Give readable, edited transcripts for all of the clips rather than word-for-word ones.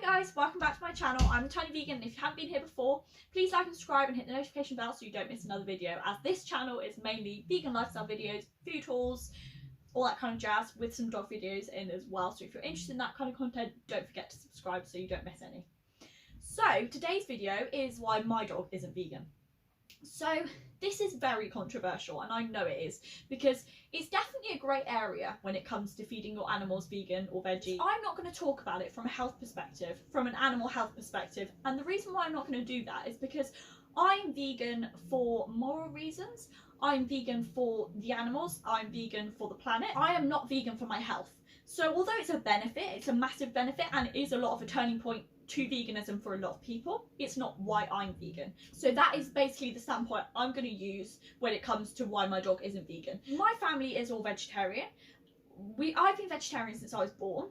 Hi guys, welcome back to my channel. I'm a tiny vegan, and if you haven't been here before, please like and subscribe and hit the notification bell so you don't miss another video, as this channel is mainly vegan lifestyle videos, food hauls, all that kind of jazz, with some dog videos in as well. So if you're interested in that kind of content, don't forget to subscribe so you don't miss any. So today's video is why my dog isn't vegan. So this is very controversial, and I know it is, because it's definitely a grey area when it comes to feeding your animals vegan or veggie. I'm not going to talk about it from a health perspective, from an animal health perspective, and the reason why I'm not going to do that is because I'm vegan for moral reasons. I'm vegan for the animals, I'm vegan for the planet. I am not vegan for my health. So although it's a benefit, it's a massive benefit, and it is a lot of a turning point to veganism for a lot of people, it's not why I'm vegan. So that is basically the standpoint I'm going to use when it comes to why my dog isn't vegan. My family is all vegetarian. I've been vegetarian since I was born,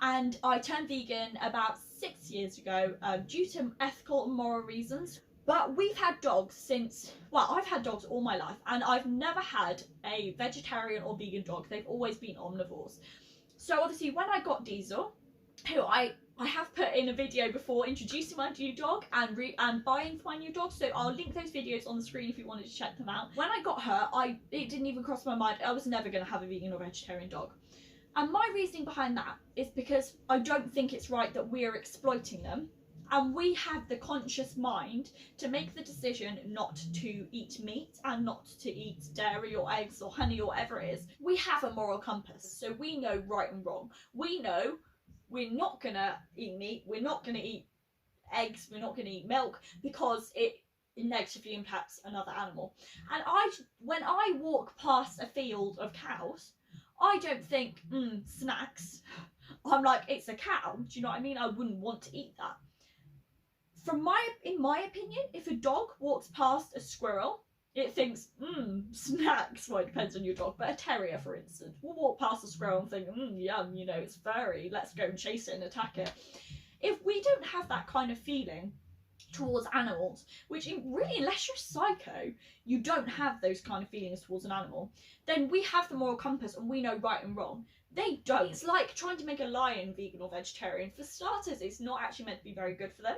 and I turned vegan about 6 years ago due to ethical and moral reasons. But we've had dogs since, well, I've had dogs all my life, and I've never had a vegetarian or vegan dog. They've always been omnivores. So obviously when I got Diesel, who I have put in a video before introducing my new dog and buying for my new dog, so I'll link those videos on the screen if you wanted to check them out. When I got her, it didn't even cross my mind I was never going to have a vegan or vegetarian dog. And my reasoning behind that is because I don't think it's right that we are exploiting them, and we have the conscious mind to make the decision not to eat meat and not to eat dairy or eggs or honey or whatever it is. We have a moral compass, so we know right and wrong. We know we're not gonna eat meat, we're not gonna eat eggs, we're not gonna eat milk because it negatively impacts another animal. And when I walk past a field of cows, I don't think, snacks. I'm like, it's a cow. Do you know what I mean? I wouldn't want to eat that. In my opinion, if a dog walks past a squirrel, it thinks, snacks. Well, it depends on your dog, but a terrier, for instance, will walk past a squirrel and think, yum, you know, it's furry, let's go and chase it and attack it. If we don't have that kind of feeling towards animals, which really, unless you're psycho, you don't have those kind of feelings towards an animal, then we have the moral compass and we know right and wrong. They don't. It's like trying to make a lion vegan or vegetarian. For starters, it's not actually meant to be very good for them,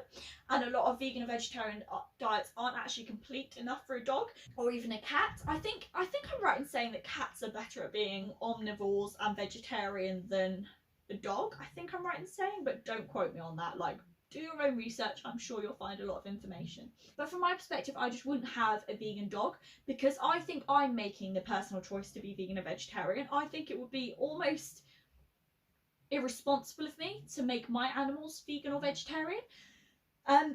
and a lot of vegan and vegetarian diets aren't actually complete enough for a dog or even a cat. I think I'm right in saying that cats are better at being omnivores and vegetarian than a dog. I think I'm right in saying, but don't quote me on that. Like, do your own research, I'm sure you'll find a lot of information. But from my perspective, I just wouldn't have a vegan dog because I think I'm making the personal choice to be vegan and vegetarian. I think it would be almost irresponsible of me to make my animals vegan or vegetarian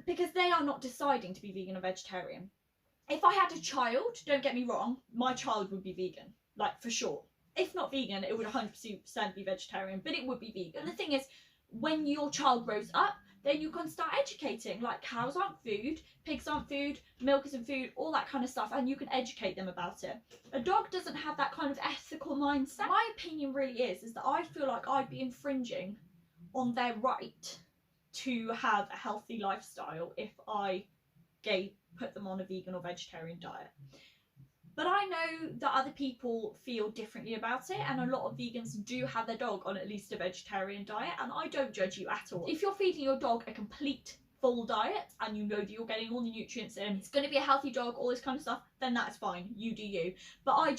because they are not deciding to be vegan or vegetarian. If I had a child, don't get me wrong, my child would be vegan, like for sure. If not vegan, it would 100% be vegetarian, but it would be vegan. And the thing is, when your child grows up, then you can start educating, like cows aren't food, pigs aren't food, milk isn't food, all that kind of stuff, and you can educate them about it. A dog doesn't have that kind of ethical mindset. My opinion really is that I feel like I'd be infringing on their right to have a healthy lifestyle if I put them on a vegan or vegetarian diet. But I know that other people feel differently about it, and a lot of vegans do have their dog on at least a vegetarian diet, and I don't judge you at all. If you're feeding your dog a complete full diet and you know that you're getting all the nutrients in, it's going to be a healthy dog, all this kind of stuff, then that's fine, you do you. But I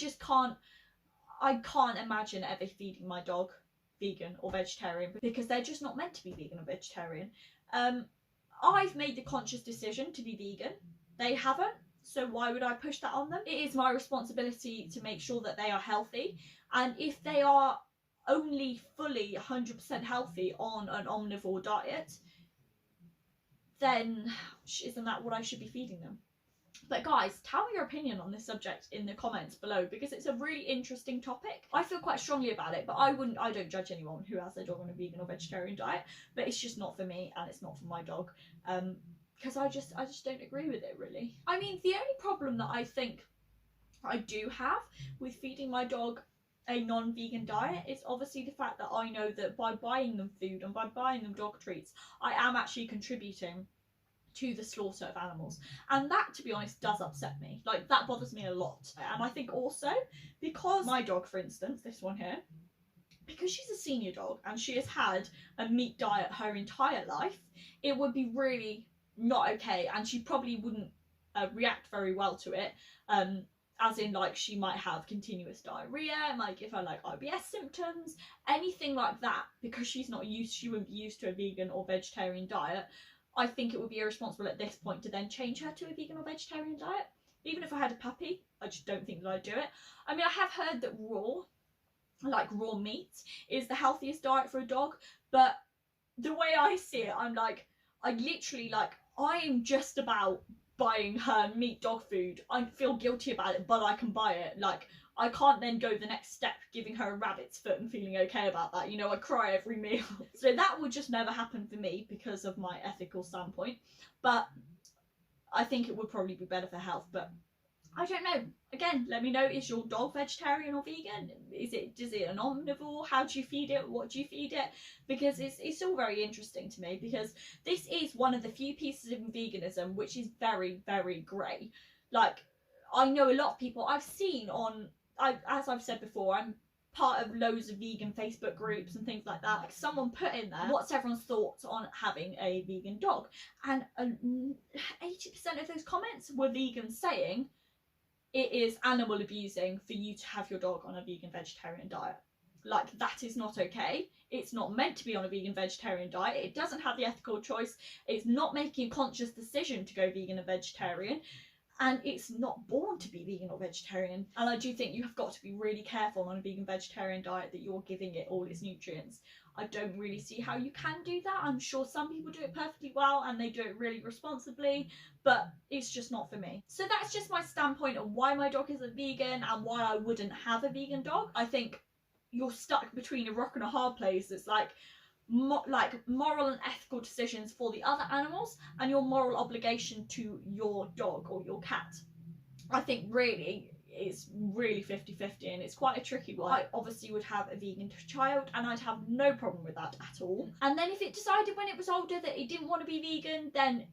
can't imagine ever feeding my dog vegan or vegetarian because they're just not meant to be vegan or vegetarian. I've made the conscious decision to be vegan. They haven't. So why would I push that on them? It is my responsibility to make sure that they are healthy. And if they are only fully 100% healthy on an omnivore diet, then isn't that what I should be feeding them? But guys, tell me your opinion on this subject in the comments below, because it's a really interesting topic. I feel quite strongly about it, but I don't judge anyone who has their dog on a vegan or vegetarian diet, but it's just not for me and it's not for my dog. Because I just don't agree with it, really. I mean, the only problem that I think I do have with feeding my dog a non-vegan diet is obviously the fact that I know that by buying them food and by buying them dog treats, I am actually contributing to the slaughter of animals. And that, to be honest, does upset me. Like, that bothers me a lot. And I think also, because my dog, for instance, this one here, because she's a senior dog and she has had a meat diet her entire life, it would be really not okay, and she probably wouldn't react very well to it. As in, like, she might have continuous diarrhea, it might give her like IBS symptoms, anything like that, because she wouldn't be used to a vegan or vegetarian diet. I think it would be irresponsible at this point to then change her to a vegan or vegetarian diet. Even if I had a puppy, I just don't think that I'd do it. I mean, I have heard that raw meat is the healthiest diet for a dog, but the way I see it, I'm just about buying her meat dog food. I feel guilty about it, but I can buy it. Like, I can't then go the next step, giving her a rabbit's foot and feeling okay about that. You know, I cry every meal. So that would just never happen for me because of my ethical standpoint. But I think it would probably be better for health, but I don't know. Again, let me know, is your dog vegetarian or vegan? Is it an omnivore? How do you feed it? What do you feed it? Because it's all very interesting to me, because this is one of the few pieces of veganism which is very, very grey. Like, I know a lot of people I've seen as I've said before, I'm part of loads of vegan Facebook groups and things like that. Like, someone put in there, what's everyone's thoughts on having a vegan dog? And 80% of those comments were vegans saying, it is animal abusing for you to have your dog on a vegan vegetarian diet. Like, that is not okay. It's not meant to be on a vegan vegetarian diet. It doesn't have the ethical choice. It's not making a conscious decision to go vegan and vegetarian. And it's not born to be vegan or vegetarian. And I do think you have got to be really careful on a vegan vegetarian diet that you're giving it all its nutrients. I don't really see how you can do that. I'm sure some people do it perfectly well and they do it really responsibly, but it's just not for me. So that's just my standpoint on why my dog isn't vegan and why I wouldn't have a vegan dog. I think you're stuck between a rock and a hard place. It's like moral and ethical decisions for the other animals and your moral obligation to your dog or your cat. I think really it's really 50-50 and it's quite a tricky one. I obviously would have a vegan child and I'd have no problem with that at all. And then if it decided when it was older that it didn't want to be vegan, then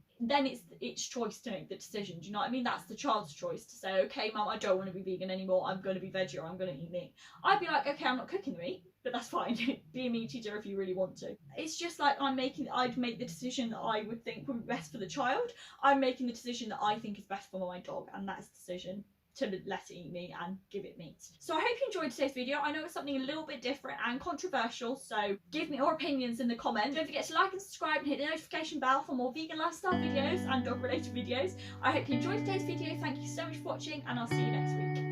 it's its choice to make the decision. Do you know what I mean? That's the child's choice to say, okay, mum, I don't want to be vegan anymore. I'm going to be veggie or I'm going to eat meat. I'd be like, okay, I'm not cooking the meat, but that's fine. Be a meat eater if you really want to. It's just like I'd make the decision that I would think would be best for the child. I'm making the decision that I think is best for my dog, and that's the decision to let it eat meat and give it meat. So I hope you enjoyed today's video. I know it's something a little bit different and controversial, so give me your opinions in the comments. Don't forget to like and subscribe and hit the notification bell for more vegan lifestyle videos and dog related videos. I hope you enjoyed today's video. Thank you so much for watching and I'll see you next week.